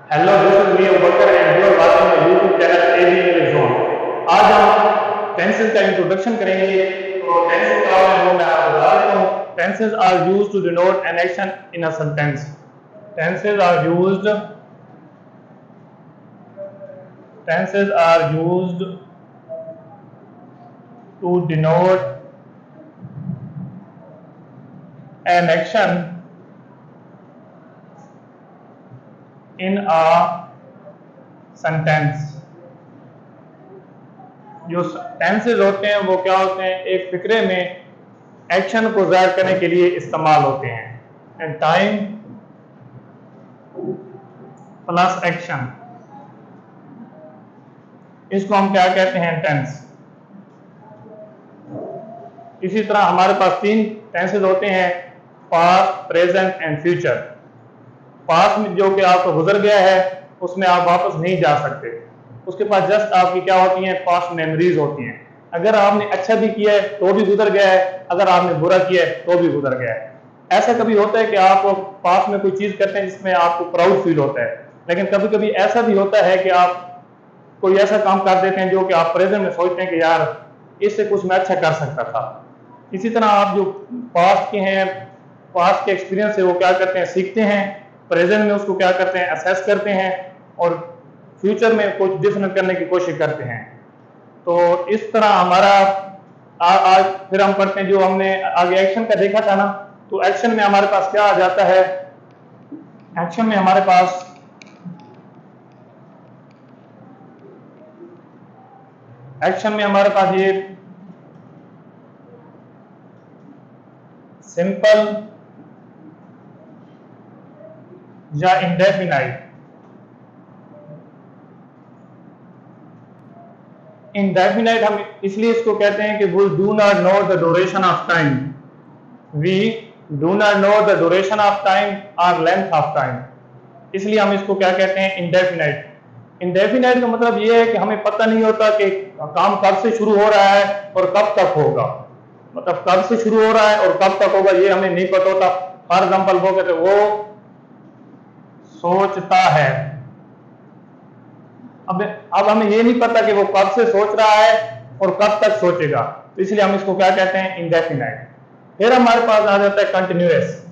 Hello, this is me Abubakar and you are watching my YouTube channel A B English zone. आज हम tenses का introduction करेंगे। तो tenses क्या है वो मैं आपको बता देता हूँ। Tenses are used to denote an action in a sentence. Tenses are used to denote an action in a sentence. जो टेंसेस होते हैं वो क्या होते हैं, एक फिक्रे में एक्शन को जाहिर करने के लिए इस्तेमाल होते हैं। एंड टाइम प्लस एक्शन, इसको हम क्या कहते हैं, टेंस। इसी तरह हमारे पास 3 टेंसेस होते हैं, past, present and future. Past में जो कि आपको गुजर गया है उसमें आप वापस नहीं जा सकते, उसके पास जस्ट आपकी क्या होती हैं, पास्ट मेमोरीज होती हैं। अगर आपने अच्छा भी किया है तो भी गुजर गया है, अगर आपने बुरा किया है तो भी गुजर गया है। ऐसा कभी होता है कि आप पास्ट में कोई चीज करते हैं जिसमें आपको प्राउड फील होता है, लेकिन कभी कभी ऐसा भी होता है कि आप कोई ऐसा काम कर देते हैं जो कि आप प्रेजेंट में सोचते हैं कि यार इससे कुछ मैं अच्छा कर सकता था। इसी तरह आप जो पास्ट के हैं, पास्ट के एक्सपीरियंस से वो क्या करते हैं, सीखते हैं, प्रेजेंट में उसको क्या करते हैं, असेस करते हैं और फ्यूचर में कुछ डिफरेंट करने की कोशिश करते हैं। तो इस तरह हमारा आज फिर हम पढ़ते हैं, जो हमने आगे एक्शन का देखा था ना, तो एक्शन में हमारे पास क्या आ जाता है, एक्शन में हमारे पास ये सिंपल या इंडेफिनाइट। इंडेफिनाइट हम इसलिए इसको कहते हैं कि we do not know the duration of time, we do not know the duration of time और लेंथ ऑफ टाइम, इसलिए हम इसको क्या कहते हैं, इंडेफिनाइट। इंडेफिनाइट का मतलब ये है कि हमें पता नहीं होता कि काम कब से शुरू हो रहा है और कब तक होगा। मतलब कब से शुरू हो रहा है और कब तक होगा ये हमें नहीं पता होता। फॉर एग्जाम्पल वो कहते हैं वो सोचता है, अब हमें ये नहीं पता कि वो कब से सोच रहा है और कब तक सोचेगा, तो इसलिए हम इसको क्या कहते हैं, इंडेफिनाइट। फिर हमारे पास आ जाता है कंटिन्यूअस।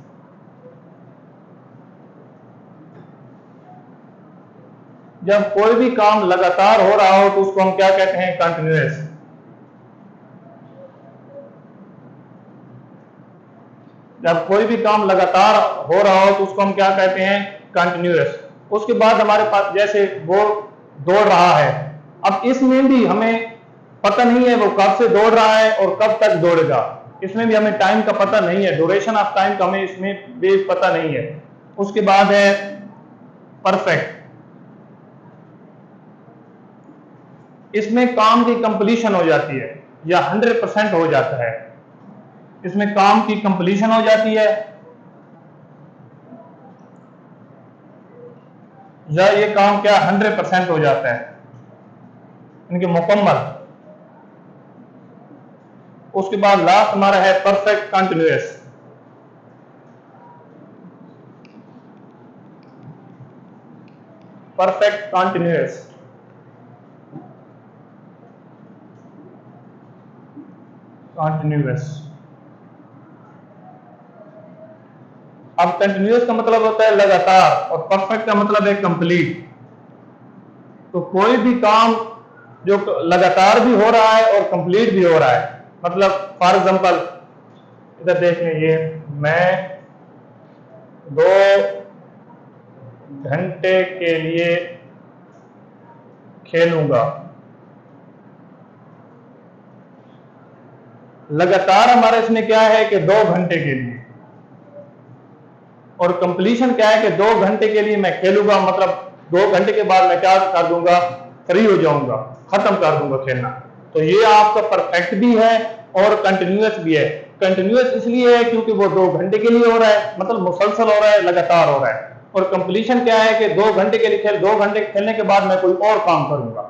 जब कोई भी काम लगातार हो रहा हो तो उसको हम क्या कहते हैं, कंटिन्यूअस। जब कोई भी काम लगातार हो रहा हो तो उसको हम क्या कहते हैं, कंटिन्यूअस। उसके बाद हमारे पास जैसे वो दौड़ रहा है, अब इसमें भी हमें पता नहीं है वो कब से दौड़ रहा है और कब तक दौड़ेगा, इसमें भी हमें टाइम का पता नहीं है, ड्यूरेशन ऑफ टाइम का हमें इसमें भी पता नहीं है। उसके बाद है परफेक्ट, इसमें काम की कंप्लीशन हो जाती है या 100% हो जाता है, इसमें काम की कंप्लीशन हो जाती है या ये काम क्या 100% हो जाता है, इनके मुकम्मल। उसके बाद लास्ट हमारा है परफेक्ट कंटिन्यूअस। परफेक्ट कंटिन्यूअस, अब कंटिन्यूअस का मतलब होता है लगातार और परफेक्ट का मतलब है कंप्लीट। तो कोई भी काम जो लगातार भी हो रहा है और कंप्लीट भी हो रहा है, मतलब फॉर एग्जांपल इधर देखें, ये मैं 2 घंटे के लिए खेलूंगा, लगातार हमारा इसमें क्या है कि 2 घंटे के लिए, और कंप्लीशन क्या है कि 2 घंटे के लिए मैं खेलूंगा, मतलब 2 घंटे के बाद मैं क्या कर दूंगा, फ्री हो जाऊंगा, खत्म कर दूंगा खेलना। तो ये आपका परफेक्ट भी है और कंटिन्यूअस भी है। कंटिन्यूअस इसलिए है क्योंकि वो 2 घंटे के लिए हो रहा है, मतलब मुसलसल हो रहा है, लगातार हो रहा है। और कंप्लीशन क्या है कि 2 घंटे के लिए 2 घंटे खेलने के बाद मैं कोई और काम करूंगा।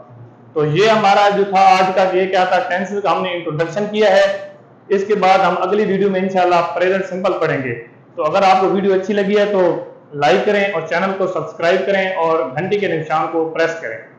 तो ये हमारा जो था आज का, ये क्या था, टेंसेस का हमने इंट्रोडक्शन किया है। इसके बाद हम अगली वीडियो में इंशाल्लाह प्रेजेंट सिंपल पढ़ेंगे। तो अगर आपको वीडियो अच्छी लगी है तो लाइक करें और चैनल को सब्सक्राइब करें और घंटी के निशान को प्रेस करें।